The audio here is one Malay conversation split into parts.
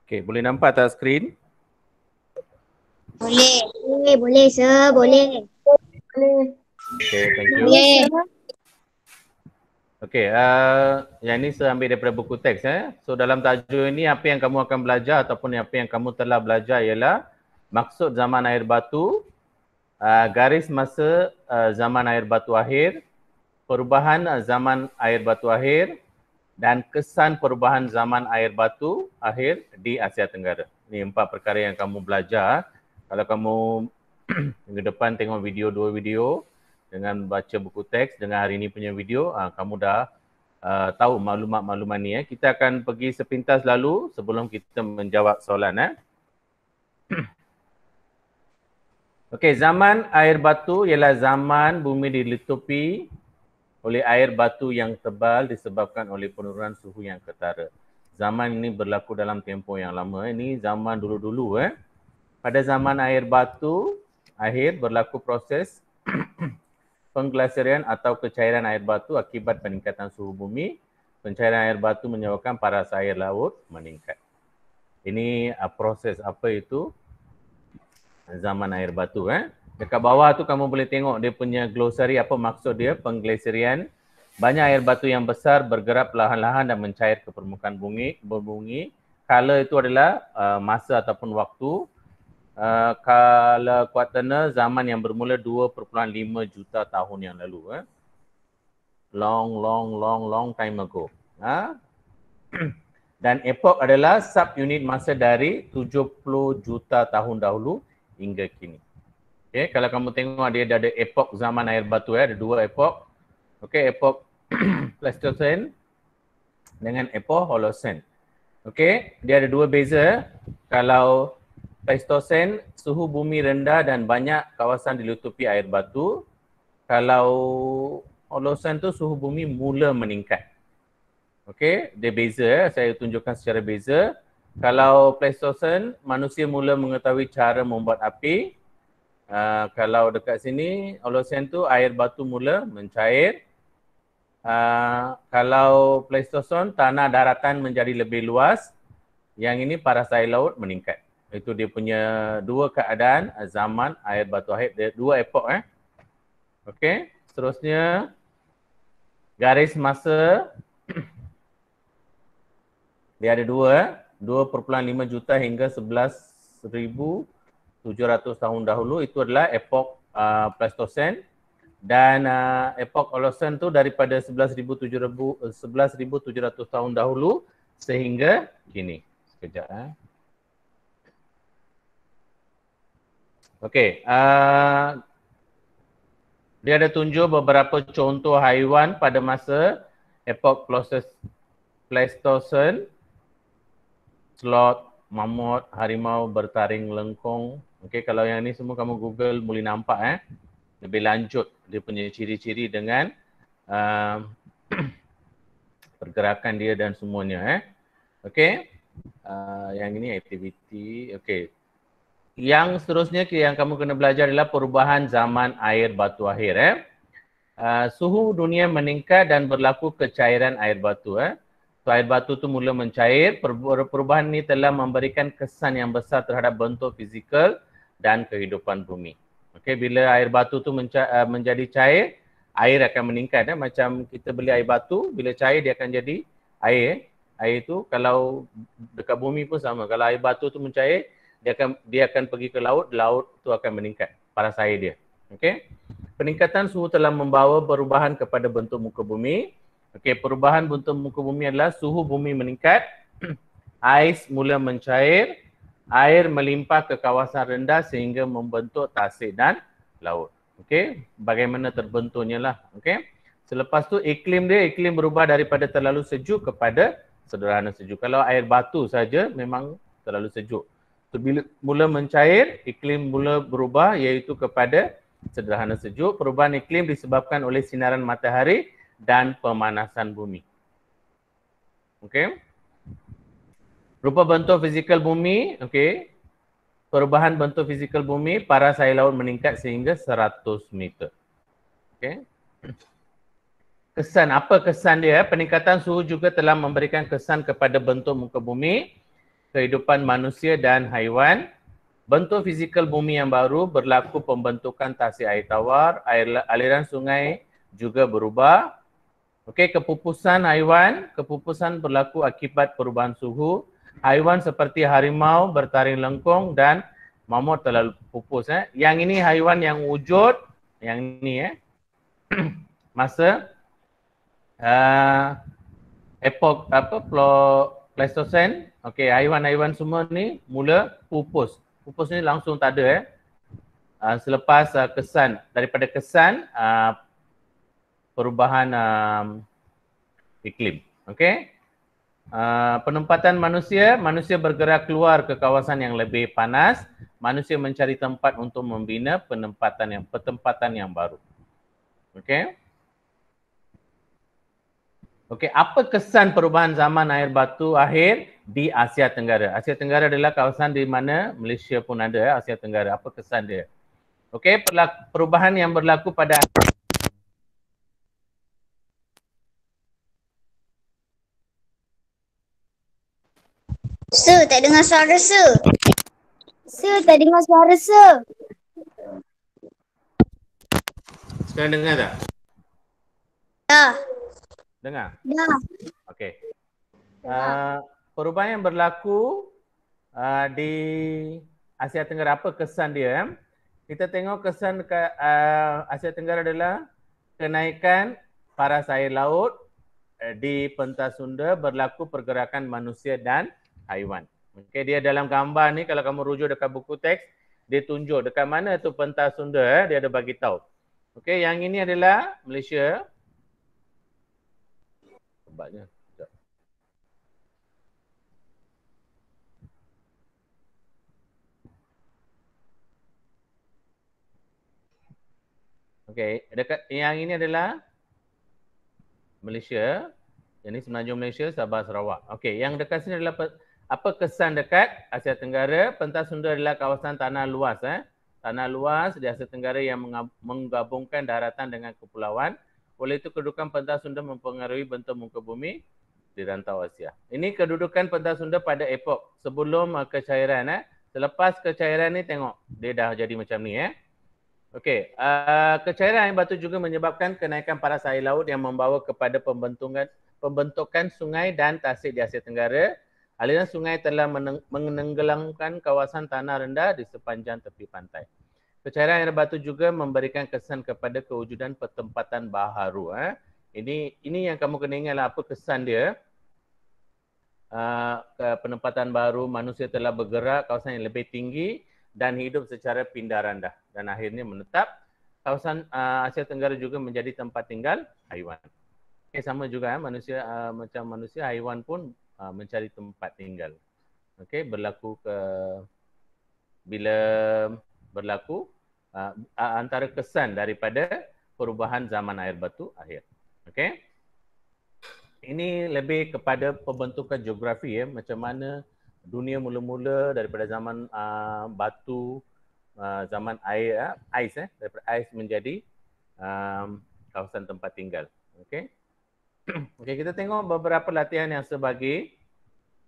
Okey, boleh nampak tak skrin? Boleh sir, boleh. Okey, thank you. Boleh. Okey, yang ni saya ambil daripada buku teks. So dalam tajuk ini apa yang kamu akan belajar ataupun apa yang kamu telah belajar ialah maksud zaman air batu, garis masa zaman air batu akhir, perubahan zaman air batu akhir dan kesan perubahan zaman air batu akhir di Asia Tenggara. Ini 4 perkara yang kamu belajar. Kalau kamu minggu depan tengok video 2 video dengan baca buku teks dengan hari ini punya video, kamu dah tahu maklumat-maklumat ni. Kita akan pergi sepintas lalu sebelum kita menjawab soalan. Okey, zaman air batu ialah zaman bumi ditutupi oleh air batu yang tebal disebabkan oleh penurunan suhu yang ketara. Zaman ini berlaku dalam tempoh yang lama. Ini zaman dulu-dulu. Pada zaman air batu akhir berlaku proses pengglasierian atau kecairan air batu akibat peningkatan suhu bumi. Pencairan air batu menyebabkan paras air laut meningkat. Ini proses apa itu zaman air batu. Dekat bawah tu kamu boleh tengok dia punya glosary apa maksud dia, pengglasierian. Banyak air batu yang besar bergerak perlahan-lahan dan mencair ke permukaan bumi. Kala itu adalah masa ataupun waktu. Kala Quaterna zaman yang bermula 2.5 juta tahun yang lalu. Long time ago. Dan epoch adalah subunit masa dari 70 juta tahun dahulu hingga kini. Okay, kalau kamu tengok dia ada epoch zaman air batu, ada 2 epoch. Okay, epoch Pleistocene dengan epoch Holocene. Okay, dia ada 2 beza. Kalau Pleistocene, suhu bumi rendah dan banyak kawasan dilutupi air batu. Kalau Holocene tu suhu bumi mula meningkat. Okey, dia beza. Saya tunjukkan secara beza. Kalau Pleistocene, manusia mula mengetahui cara membuat api. Kalau dekat sini, Holocene tu air batu mula mencair. Kalau Pleistocene, tanah daratan menjadi lebih luas. Yang ini paras air laut meningkat. Itu dia punya 2 keadaan zaman air batu akhir. Dia 2 epoch. Okey, seterusnya garis masa. Dia ada 2.5 juta hingga 11,700 tahun dahulu. Itu adalah epoch Pleistocene. Dan epoch Holocene tu daripada 11,700 tahun dahulu sehingga kini. Sekejap. Okey. Dia ada tunjuk beberapa contoh haiwan pada masa epoch Pleistocene. Sloth, mamut, harimau, bertaring, lengkung. Okey, kalau yang ni semua kamu Google boleh nampak lebih lanjut dia punya ciri-ciri dengan pergerakan dia dan semuanya. Okey. Yang ini aktiviti. Okey. Yang seterusnya yang kamu kena belajar adalah perubahan zaman air batu akhir. Suhu dunia meningkat dan berlaku kecairan air batu. So, air batu tu mula mencair. Perubahan ini telah memberikan kesan yang besar terhadap bentuk fizikal dan kehidupan bumi. Okey, bila air batu tu menjadi cair, air akan meningkat. Macam kita beli air batu, bila cair dia akan jadi air. Air tu kalau dekat bumi pun sama. Kalau air batu tu mencair, dia akan pergi ke laut tu akan meningkat paras air dia. Okey. Peningkatan suhu telah membawa perubahan kepada bentuk muka bumi. Okey, perubahan bentuk muka bumi adalah suhu bumi meningkat, ais mula mencair, air melimpah ke kawasan rendah sehingga membentuk tasik dan laut. Okey, bagaimana terbentuknya lah. Okey. Selepas tu iklim berubah daripada terlalu sejuk kepada sederhana sejuk. Kalau air batu saja memang terlalu sejuk. So, bila mula mencair, iklim mula berubah iaitu kepada sederhana sejuk. Perubahan iklim disebabkan oleh sinaran matahari dan pemanasan bumi. Okey. Rupa bentuk fizikal bumi, okey. Perubahan bentuk fizikal bumi, paras air laut meningkat sehingga 100 meter. Okey. Kesan, apa kesan dia? Peningkatan suhu juga telah memberikan kesan kepada bentuk muka bumi. kehidupan manusia dan haiwan. Bentuk fizikal bumi yang baru, berlaku pembentukan tasik air tawar, aliran sungai juga berubah. Okey, kepupusan haiwan, kepupusan berlaku akibat perubahan suhu. Haiwan seperti harimau bertaring lengkung dan mamut terlalu pupus. Yang ini haiwan yang wujud, yang ini masa epok Pleistocene. Okey, haiwan-haiwan semua ni mula pupus. Pupus ni langsung tak ada selepas kesan, daripada kesan perubahan iklim. Okey. Penempatan manusia, manusia bergerak keluar ke kawasan yang lebih panas. Manusia mencari tempat untuk membina pertempatan yang baru. Okey. Okey, apa kesan perubahan zaman air batu akhir di Asia Tenggara? Asia Tenggara adalah kawasan di mana Malaysia pun ada, Asia Tenggara. Apa kesan dia? Okey, perubahan yang berlaku pada Sir, tak dengar suara Sir. Sir, tak dengar suara Sir. sekarang dengar tak? Dah. Dengar? Dah. Okey. Perubahan yang berlaku di Asia Tenggara, apa kesan dia? Kita tengok kesan dekat Asia Tenggara adalah kenaikan paras air laut di pentas Sunda, berlaku pergerakan manusia dan haiwan. Okey, dia dalam gambar ni kalau kamu rujuk dekat buku teks, dia tunjuk dekat mana tu pentas Sunda, dia ada bagi tahu. Okey, yang ini adalah Malaysia. Sebabnya okey, dekat yang ini adalah Malaysia. Yang ini Semenanjung Malaysia, Sabah, Sarawak. Okey, yang dekat sini adalah apa kesan dekat Asia Tenggara? Pentas Sunda adalah kawasan tanah luas. Tanah luas di Asia Tenggara yang menggabungkan daratan dengan kepulauan. Oleh itu, kedudukan pentas Sunda mempengaruhi bentuk muka bumi di rantau Asia. Ini kedudukan pentas Sunda pada epok sebelum kecairan. Selepas kecairan ni tengok, dia dah jadi macam ni. Okey, kecairan air batu juga menyebabkan kenaikan paras air laut yang membawa kepada pembentukan sungai dan tasik di Asia Tenggara. Aliran sungai telah menenggelamkan kawasan tanah rendah di sepanjang tepi pantai. Kecairan air batu juga memberikan kesan kepada kewujudan pertempatan baharu. Ini yang kamu kena ingatlah apa kesan dia. Penempatan baru, manusia telah bergerak kawasan yang lebih tinggi dan hidup secara pindah randah dan akhirnya menetap. Kawasan Asia Tenggara juga menjadi tempat tinggal haiwan. Okay, sama juga manusia macam manusia, haiwan pun mencari tempat tinggal. Okey, bila berlaku antara kesan daripada perubahan zaman air batu akhir. Okey. Ini lebih kepada pembentukan geografi macam mana dunia mula-mula daripada zaman batu, zaman air, ais daripada ais menjadi kawasan tempat tinggal. Okey. Okey, kita tengok beberapa latihan yang sebagi.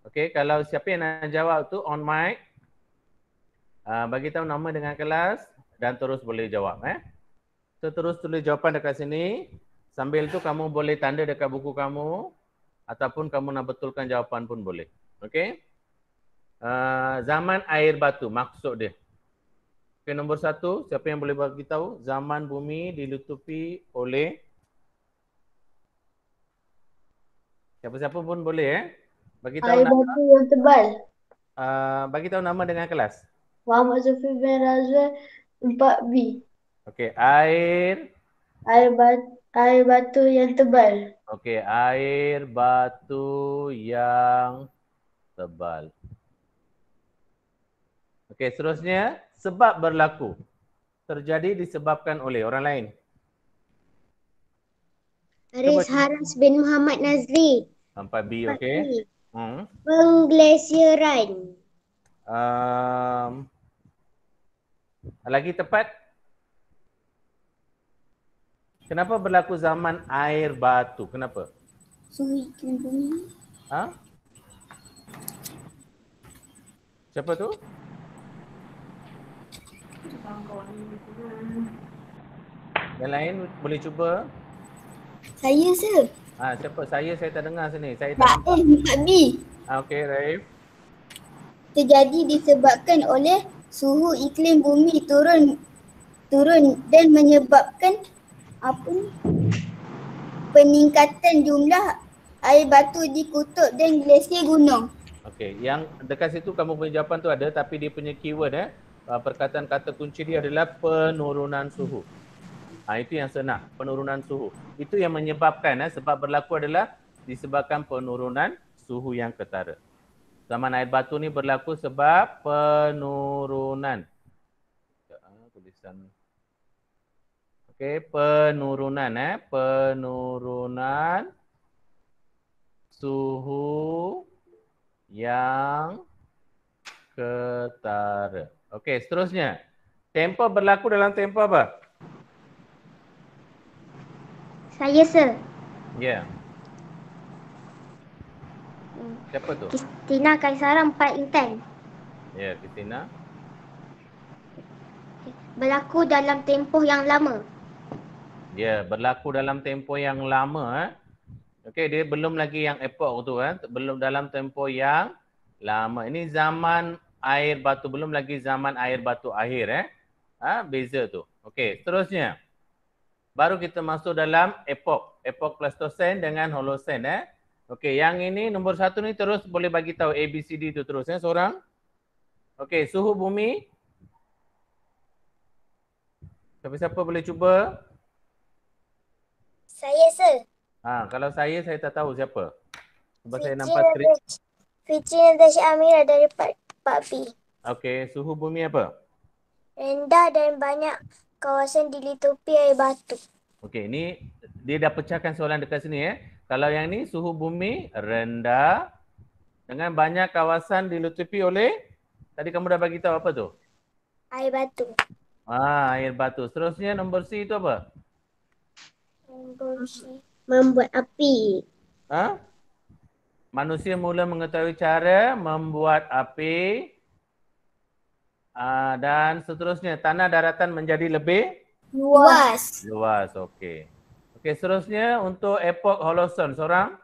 Okey, kalau siapa yang nak jawab tu on mic, bagi tahu nama dengan kelas dan terus boleh jawab. So terus tulis jawapan dekat sini. Sambil tu kamu boleh tanda dekat buku kamu ataupun kamu nak betulkan jawapan pun boleh. Okey. Zaman air batu, maksud dia. Okey, nombor 1, siapa yang boleh bagi tahu? Zaman bumi dilutupi oleh siapa-siapa pun boleh bagi tahu Air batu yang tebal. bagi tahu nama dengan kelas. Muhammad Sufi bin Razwan 4B. Okey, air batu yang tebal. Okey, air batu yang tebal. Okey, seterusnya sebab berlaku. Terjadi disebabkan oleh orang lain. Haris Haras bin Muhammad Nazri. 4B, okey. Pengglesiran. Lagi tepat. Kenapa berlaku zaman air batu? Kenapa? Suhu iklim bumi. Siapa tu? Yang lain boleh cuba? Saya, sir. Siapa? Saya tak dengar sini. Saya tak nampak. Pak B. Okey, Raif. Terjadi disebabkan oleh suhu iklim bumi turun dan menyebabkan apa ni? Peningkatan jumlah air batu di kutub dan glasier gunung. Okey, yang dekat situ kamu punya jawapan tu ada tapi dia punya keyword perkataan kata kunci dia adalah penurunan suhu. Itu yang saya nak, penurunan suhu. Itu yang menyebabkan sebab berlaku adalah disebabkan penurunan suhu yang ketara. Zaman air batu ni berlaku sebab penurunan. Tulisan. Okey, penurunan penurunan suhu yang ketara. Okey, seterusnya. Tempoh berlaku dalam tempoh apa? Saya, sir. Ya. Yeah. Siapa tu? Kristina Kaisara 4 Intan. Ya, Kristina. Berlaku dalam tempoh yang lama. Ya, berlaku dalam tempoh yang lama. Okey, dia belum lagi yang epoch tu belum dalam tempoh yang lama. Ini zaman air batu, belum lagi zaman air batu akhir beza tu. Okey, seterusnya. Baru kita masuk dalam epoch Pleistocene dengan Holocene Okey, yang ini nombor 1 ni terus boleh bagi tahu ABCD tu terus seorang. Okey, suhu bumi. Siapa-siapa boleh cuba? Saya, sir. Kalau saya tak tahu siapa. Sebab saya nampak skrip. Fitri Natasha Amira dari Pak B. Okey, suhu bumi apa? Rendah dan banyak kawasan dilitupi air batu. Okey, ni dia dah pecahkan soalan dekat sini Kalau yang ni suhu bumi rendah dengan banyak kawasan dilitupi oleh tadi kamu dah bagi tahu apa tu? Air batu. Air batu. Seterusnya nombor C itu apa? Membuat api. Manusia mula mengetahui cara membuat api dan seterusnya tanah daratan menjadi lebih Luas. Okey. Okey, seterusnya untuk epoch Holocene seorang.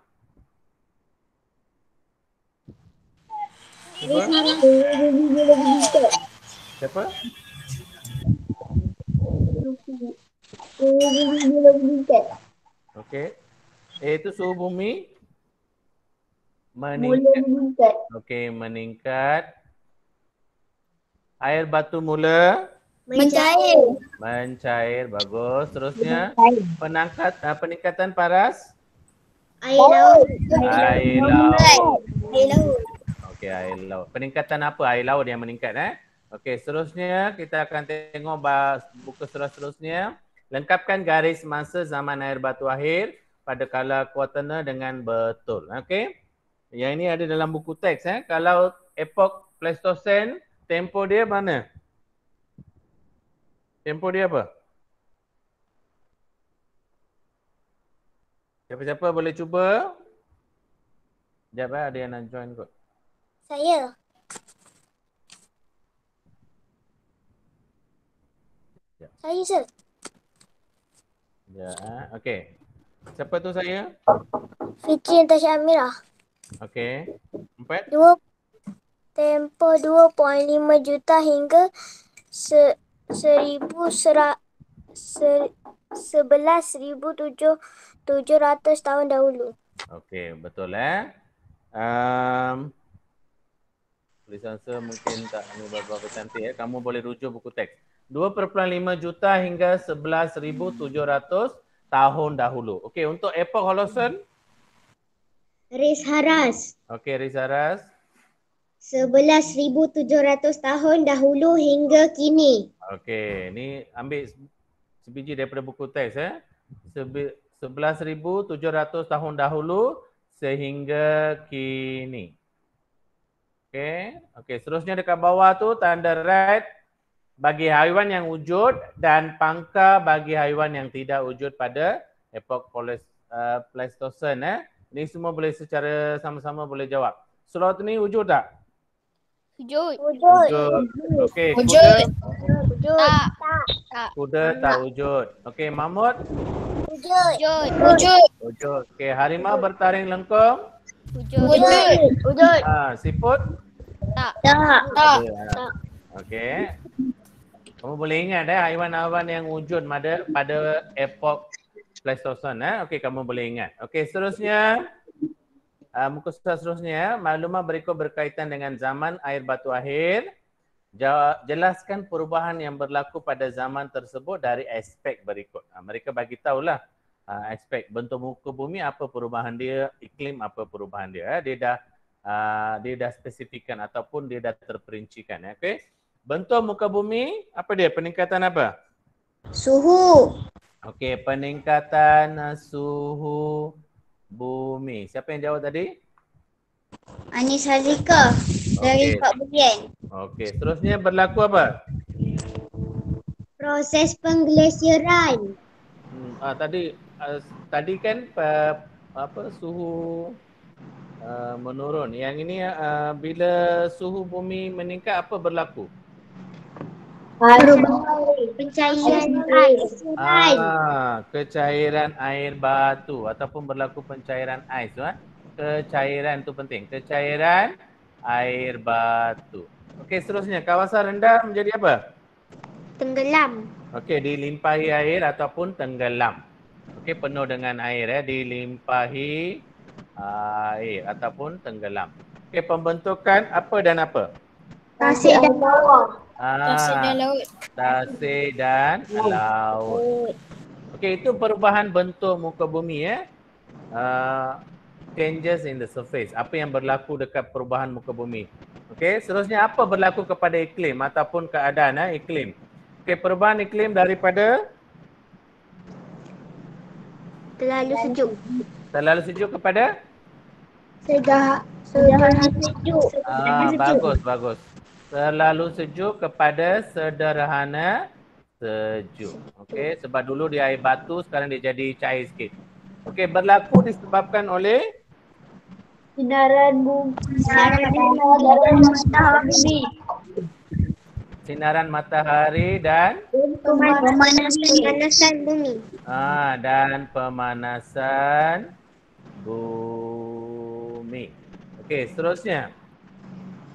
Siapa? Okey. Itu suhu bumi meningkat. Okey, meningkat. Air batu mula mencair. Bagus. Seterusnya peningkatan paras Air laut. Okey, air laut. Peningkatan apa air laut yang meningkat Okey, seterusnya kita akan tengok buku seterusnya. Lengkapkan garis masa zaman air batu akhir pada kala Quaternaire dengan betul. Okey. Yang ini ada dalam buku teks Kalau epoch Pleistocene, tempoh dia mana? Tempoh dia apa? Siapa-siapa boleh cuba? Sekejap ada yang nak join kot. Saya. Saya, sir. Ya, okey. Siapa tu saya? Fitri Natasha Amira. Okey. 4. Tempoh 2.5 juta hingga 11,700 tahun dahulu. Okey, betul tulisan saya mungkin tak berapa cantik Kamu boleh rujuk buku teks. 2.5 juta hingga 11,700 tahun dahulu. Okey, untuk epoch Holocene? Riz Haras. Okey, Riz Haras. 11,700 tahun dahulu hingga kini. Okey, ni ambil sebiji daripada buku teks 11,700 tahun dahulu sehingga kini. Okey, seterusnya dekat bawah tu tanda red bagi haiwan yang wujud dan pangkal bagi haiwan yang tidak wujud pada epoch Pleistocene Ini semua boleh secara sama-sama boleh jawab. Slot ni wujud tak? Wujud. Wujud. Okey, Wujud. kuda. Tak. Kuda tak wujud. Okey, mamut. Wujud. Wujud. Wujud. Okey, harimau bertaring lengkung. Wujud. Siput. Tak. Tak. Ada. Okey. Kamu boleh ingat haiwan-haiwan yang wujud pada epok Pleistosen. Okey, kamu boleh ingat. Okey, seterusnya. Muka surat seterusnya, maklumat berikut berkaitan dengan zaman air batu akhir. Jelaskan perubahan yang berlaku pada zaman tersebut dari aspek berikut. Mereka bagi tahulah aspek bentuk muka bumi, apa perubahan dia, iklim apa perubahan dia. Dia dah spesifikkan ataupun dia dah terperincikan. Okey. Bentuk muka bumi, apa dia? Peningkatan apa? Suhu. Okey, peningkatan suhu bumi. Siapa yang jawab tadi? Anis Hazika. Dari Okey. Pak Budian. Okey, seterusnya berlaku apa? Proses pengglesiran. Tadi kan suhu menurun. Yang ini bila suhu bumi meningkat apa berlaku? Pencairan air. Kecairan air batu ataupun berlaku pencairan ais. Kecairan tu penting. Kecairan air batu. Okey, seterusnya kawasan rendah menjadi apa? Tenggelam. Okey, dilimpahi air ataupun tenggelam. Okey, penuh dengan air dilimpahi air ataupun tenggelam. Okey, pembentukan apa dan apa? Tasik dan bawah. Tasik dan laut. Tasik dan laut. Okey, itu perubahan bentuk muka bumi changes in the surface. Apa yang berlaku dekat perubahan muka bumi. Okey, seterusnya apa berlaku kepada iklim ataupun keadaan iklim. Okey, perubahan iklim daripada Terlalu sejuk. terlalu sejuk kepada Sederhana sejuk. bagus. Terlalu sejuk kepada sederhana sejuk. Okey, sebab dulu dia air batu, sekarang dia jadi cair sikit. Okey, berlaku disebabkan oleh Sinaran matahari dan Pemanasan bumi. dan pemanasan bumi. Okey, seterusnya.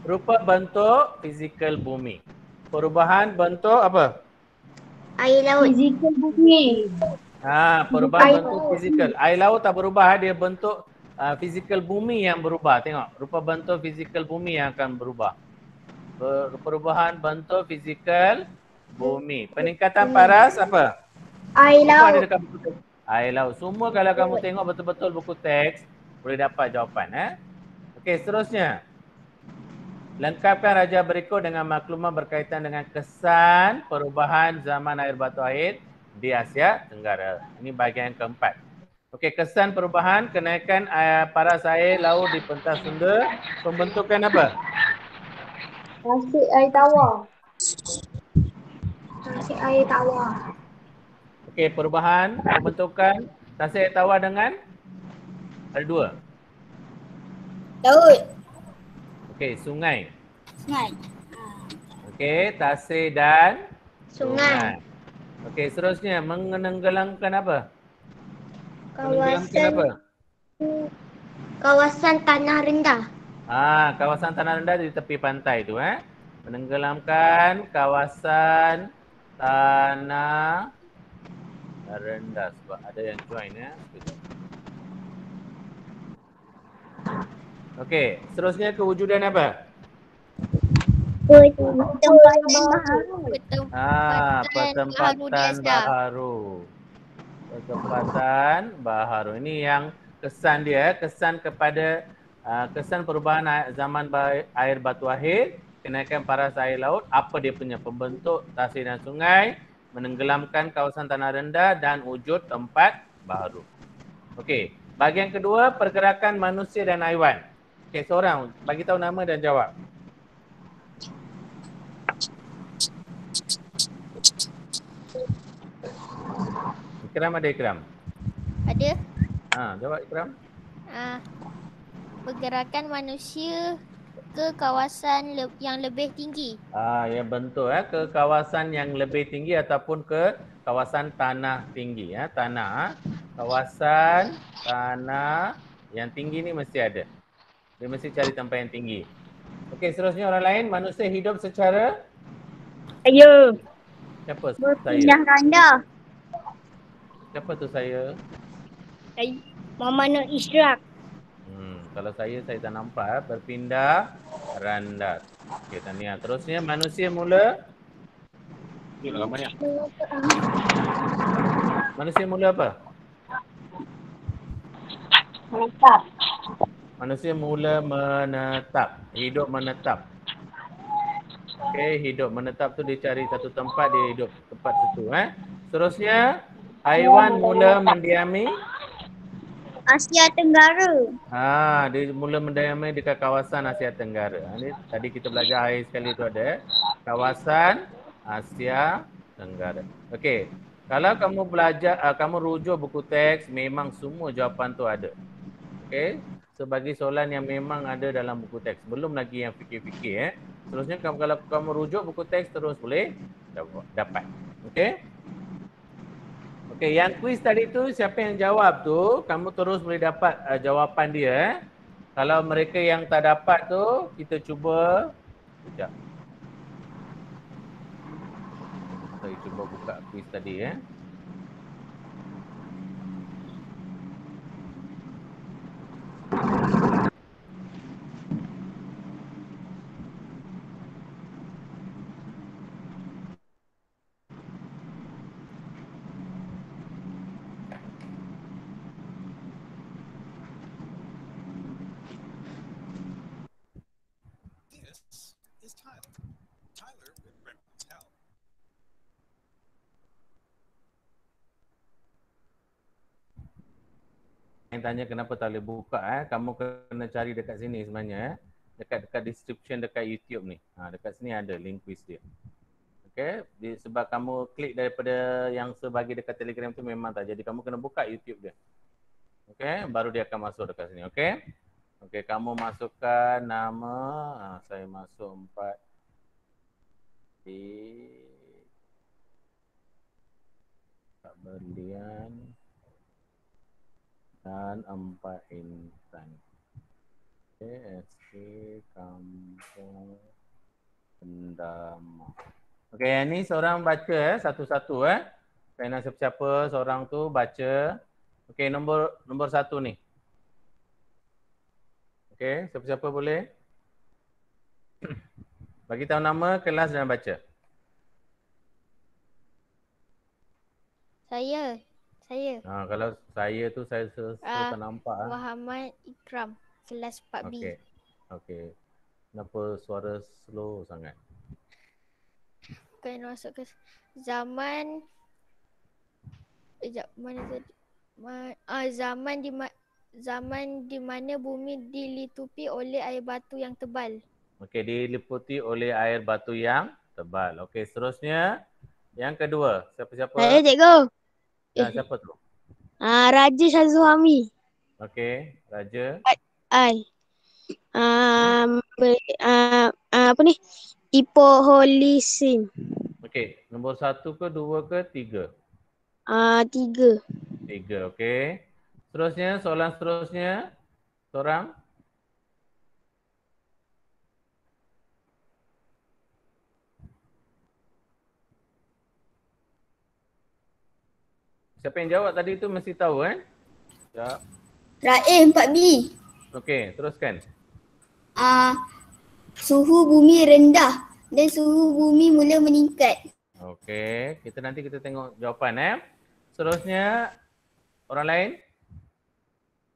Rupa bentuk fizikal bumi. Perubahan bentuk apa? Air laut. Fizikal bumi. Perubahan bentuk fizikal. Air laut tak berubah, dia bentuk fizikal bumi yang berubah. Tengok, rupa bentuk fizikal bumi yang akan berubah. Perubahan bentuk fizikal bumi. Peningkatan paras apa? Air Semua laut. ada dekat buku teks. Air laut. Semua kalau kamu tengok betul-betul buku teks, boleh dapat jawapan. Okey, seterusnya. Lengkapkan raja berikut dengan maklumat berkaitan dengan kesan perubahan zaman air batu air di Asia Tenggara. Ini bahagian keempat. Okey, kesan perubahan kenaikan paras air laut di pentas Sunda, pembentukan apa? Tasik air tawar. Tasik air tawar. Okey, perubahan pembentukan tasik air tawar dengan ada dua. Laut. Okey, sungai. Sungai. Okey, tasik dan Sungai. Okey, seterusnya menenggelamkan apa? Menenggelamkan apa? Kawasan tanah rendah. Kawasan tanah rendah di tepi pantai tu menenggelamkan kawasan tanah rendah sebab ada yang join Okey, seterusnya kewujudan apa? Pertempatan baharu. Pertempatan baharu. Ini yang kesan dia, kesan kepada kesan perubahan zaman air batu akhir, kenaikan paras air laut, apa dia punya pembentuk tasik dan sungai, menenggelamkan kawasan tanah rendah dan wujud tempat baharu. Okey, bahagian kedua pergerakan manusia dan haiwan. Okey, seorang bagi tahu nama dan jawab. Ikram ada Ikram? Ada. Jawab Ikram. Pergerakan manusia ke kawasan yang lebih tinggi. Ya betul ke kawasan yang lebih tinggi ataupun ke kawasan tanah tinggi tanah. Kawasan tanah yang tinggi ni mesti ada. Dia mesti cari tempat yang tinggi. Okey, seterusnya orang lain, manusia hidup secara Saya. siapa? Berpindah Saya. ganda. Siapa tu saya? Saya. Mama Nur Ishraq. Kalau saya tak nampak berpindah randa. Okey, tahniah. Terusnya manusia mula Manusia mula apa? Menetap. Manusia mula menetap, hidup menetap. Okey, hidup menetap tu dia cari satu tempat, dia hidup tempat situ Seterusnya, haiwan mula mendiami Asia Tenggara. dia mula mendiami dekat kawasan Asia Tenggara. Ni tadi kita belajar akhir sekali tu ada kawasan Asia Tenggara. Okey. Kalau kamu belajar kamu rujuk buku teks, memang semua jawapan tu ada. Okey. Sebagai soalan yang memang ada dalam buku teks. Belum lagi yang fikir-fikir Seterusnya kalau kamu rujuk buku teks terus boleh dapat. Okey. Okey, yang kuis tadi tu siapa yang jawab tu, kamu terus boleh dapat jawapan dia Kalau mereka yang tak dapat tu, kita cuba sekejap. Saya cuba buka kuis tadi Yang tanya kenapa tak boleh buka kamu kena cari dekat sini sebenarnya dekat description dekat YouTube ni. Dekat sini ada link kuis dia. Okey, sebab kamu klik daripada yang sebagi dekat Telegram tu memang tak. Jadi kamu kena buka YouTube dia. Okey, baru dia akan masuk dekat sini. Okey. Okey, kamu masukkan nama, saya masuk 4 di Kak Berlian dan 4 insan. Okey, SK Kampung Pendama. Okey, yang ni seorang baca satu-satu Saya nak siapa-siapa seorang tu baca. Okey, nombor 1 ni. Okey, siapa-siapa boleh? Bagi tahu nama, kelas dan baca. Saya. Kalau saya tu saya tak nampak. Muhammad Ikram, kelas 4B. Okey. Kenapa suara slow sangat? Kena masuk ke zaman mana tadi? Zaman di mana bumi diliputi oleh air batu yang tebal. Okey, diliputi oleh air batu yang tebal. Okey, seterusnya yang kedua, siapa-siapa? Saya cikgu. Siapa tu? Raja Syazwami. Okey, Raja. Apa ni? Hipoholisim. Okey, nombor 1 ke 2 ke 3? 3. 3, okey. Seterusnya, soalan seterusnya. Seorang. Siapa yang jawab tadi tu mesti tahu Sekejap. Raif 4B. Okey, teruskan. Suhu bumi rendah dan suhu bumi mula meningkat. Okey, nanti kita tengok jawapan Seterusnya, orang lain.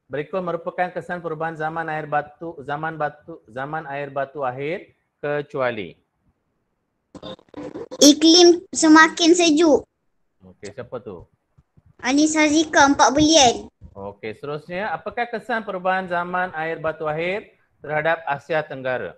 Berikut merupakan kesan perubahan zaman air batu akhir kecuali. Iklim semakin sejuk. Okey, siapa tu? Anis Hazika 4 bilion. Okey, seterusnya apakah kesan perubahan zaman air batu akhir terhadap Asia Tenggara?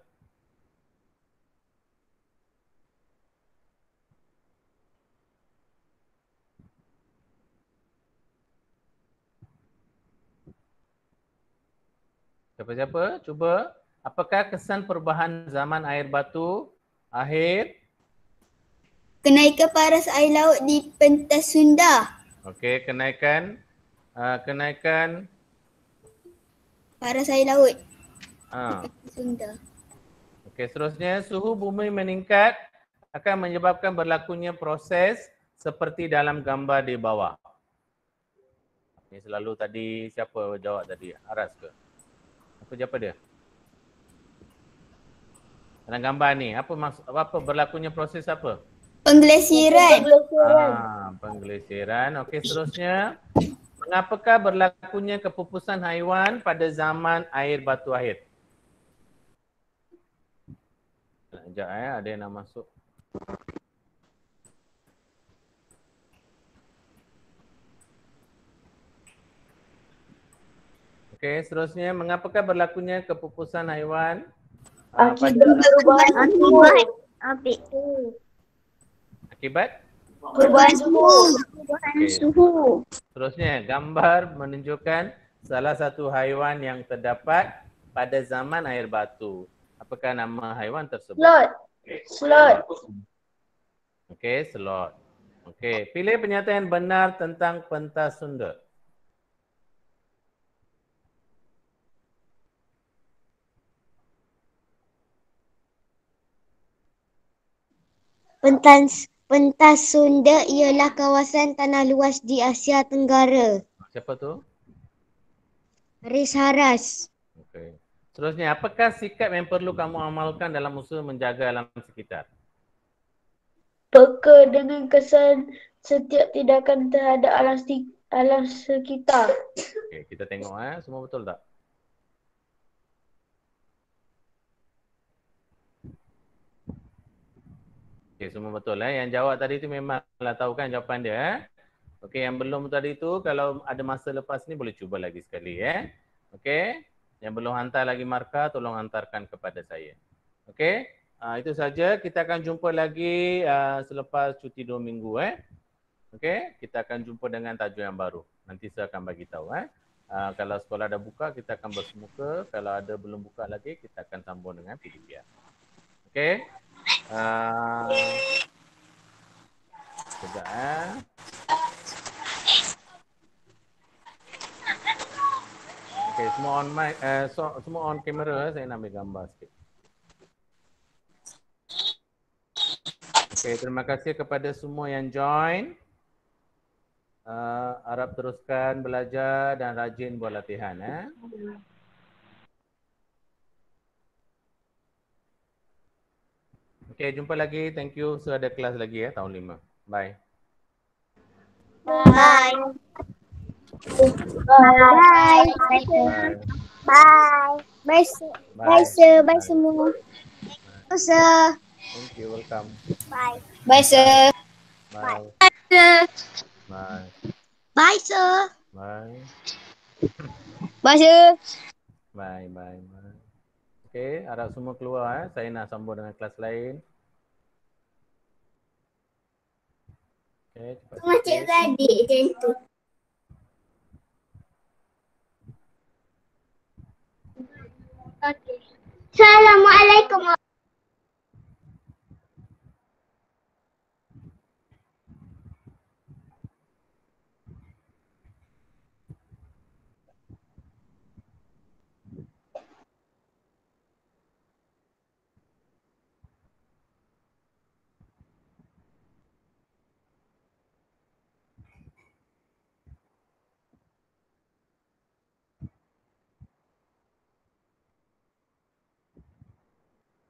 Siapa-siapa? Cuba Apakah kesan perubahan zaman air batu akhir? Kenaikan paras air laut di pentas Sunda. Okey, kenaikan Paras air laut ah. di pentas Sunda. Okey, seterusnya suhu bumi meningkat akan menyebabkan berlakunya proses seperti dalam gambar di bawah. Ini selalu tadi siapa jawab tadi? Aras ke? Apa dia? Dalam gambar ni, apa berlakunya proses apa? Penggelesiran. Penggelesiran. Okey, seterusnya. Mengapakah berlakunya kepupusan haiwan pada zaman air batu akhir? Sekejap ada yang nak masuk. Okey, seterusnya. Mengapakah berlakunya kepupusan haiwan? Akibat perubahan Akibat? perubahan suhu. Okey. Seterusnya, gambar menunjukkan salah satu haiwan yang terdapat pada zaman air batu. Apakah nama haiwan tersebut? Slot. Okey, slot. Okey, pilih pernyataan benar tentang pentas Sunda. Pentas Sunda ialah kawasan tanah luas di Asia Tenggara. Siapa tu? Haris Haras. Okey. Seterusnya, apakah sikap yang perlu kamu amalkan dalam usaha menjaga alam sekitar? Peka dengan kesan setiap tindakan terhadap alam sekitar. Okey, kita tengok semua betul tak? Okey, semua betul Yang jawab tadi tu memanglah tahu kan jawapan dia Okey, yang belum tadi tu kalau ada masa lepas ni boleh cuba lagi sekali Okey. Yang belum hantar lagi markah tolong hantarkan kepada saya. Okey. Itu saja. Kita akan jumpa lagi selepas cuti 2 minggu Okey, kita akan jumpa dengan tajuk yang baru. Nanti saya akan bagi tahu kalau sekolah dah buka kita akan bersemuka, kalau ada belum buka lagi kita akan sambung dengan PDPR. Okey. Sekejap Okey, semua on mic, semua on kamera saya nak ambil gambar sikit. Okey, terima kasih kepada semua yang join. Harap teruskan belajar dan rajin buat latihan Okey, jumpa lagi. Thank you. Sudah ada kelas lagi tahun 5. Bye. Bye. Bye. Bye. Bye. Bye, sir. Bye semua. Bye, sir. Thank you. Welcome. Bye. Bye, sir. Bye. Sir. Bye. Bye, sir. Bye. Bye, sir. Bye. Bye. Bye. Okey, harap semua keluar Saya nak sambung dengan kelas lain. Okey, cepat. Macam tadi macam tu. Assalamualaikum